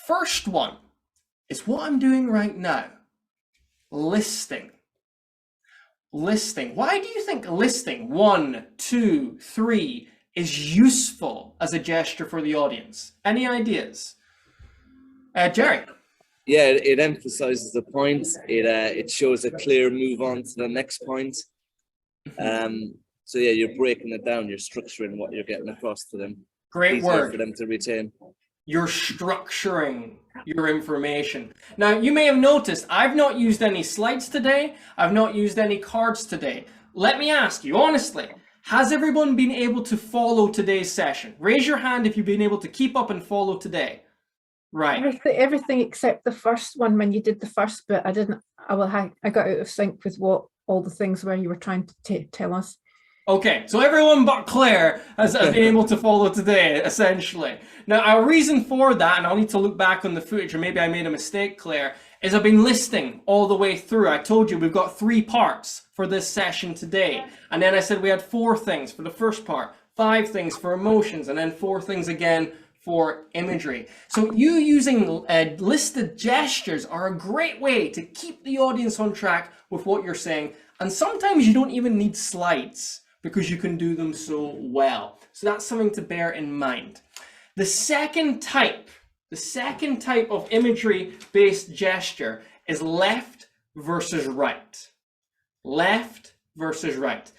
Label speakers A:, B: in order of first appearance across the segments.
A: first one is what I'm doing right now. Listing. Listing. Why do you think listing 1, 2, 3 is useful as a gesture for the audience? Any ideas? Jerry?
B: Yeah, it emphasizes the point. It shows a clear move on to the next point. So yeah, you're breaking it down. You're structuring what you're getting across to them.
A: Great word.
B: For them to retain.
A: You're structuring your information. Now, you may have noticed I've not used any slides today. I've not used any cards today. Let me ask you, honestly, has everyone been able to follow today's session? Raise your hand if you've been able to keep up and follow today. Right.
C: Everything except the first one. When you did the first bit, I got out of sync with what all the things were you were trying to tell us.
A: Okay, so everyone but Claire has been able to follow today, essentially. Now, our reason for that, and I'll need to look back on the footage, or maybe I made a mistake, Claire, is I've been listing all the way through. I told you we've got 3 parts for this session today. And then I said we had 4 things for the first part, 5 things for emotions, and then 4 things again for imagery. So you using listed gestures are a great way to keep the audience on track with what you're saying. And sometimes you don't even need slides, because you can do them so well. So that's something to bear in mind. The second type of imagery-based gesture is left versus right. Left versus right.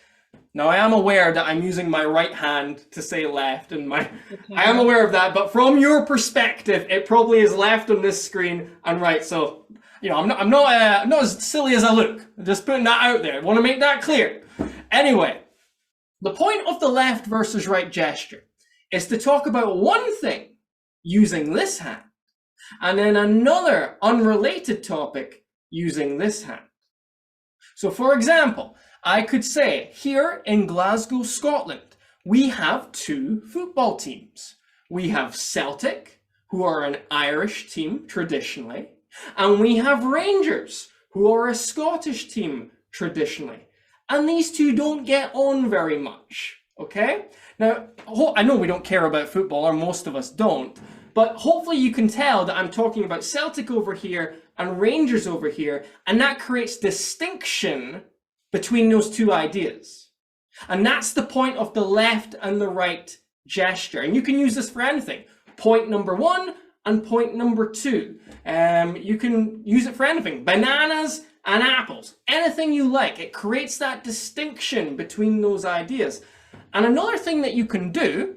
A: Now, I am aware that I'm using my right hand to say left, and I am aware of that, but from your perspective, it probably is left on this screen and right. So, you know, I'm not as silly as I look. I'm just putting that out there. I want to make that clear. Anyway, the point of the left versus right gesture is to talk about one thing using this hand, and then another unrelated topic using this hand. So for example, I could say here in Glasgow, Scotland, we have 2 football teams. We have Celtic, who are an Irish team traditionally, and we have Rangers, who are a Scottish team traditionally. And these 2 don't get on very much, okay? Now, I know we don't care about football, or most of us don't, but hopefully you can tell that I'm talking about Celtic over here and Rangers over here, and that creates distinction between those 2 ideas. And that's the point of the left and the right gesture. And you can use this for anything. Point number 1 and point number 2. You can use it for anything. Bananas and apples, anything you like. It creates that distinction between those ideas. And another thing that you can do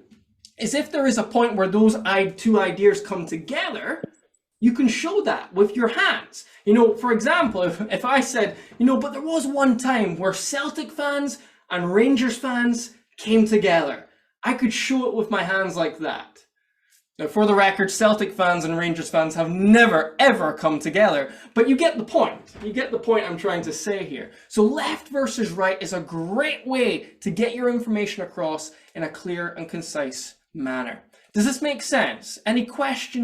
A: is if there is a point where those 2 ideas come together, you can show that with your hands. You know, for example, if I said, you know, but there was one time where Celtic fans and Rangers fans came together, I could show it with my hands like that. Now, for the record, Celtic fans and Rangers fans have never, ever come together, but you get the point. You get the point I'm trying to say here. So left versus right is a great way to get your information across in a clear and concise manner. Does this make sense? Any questions?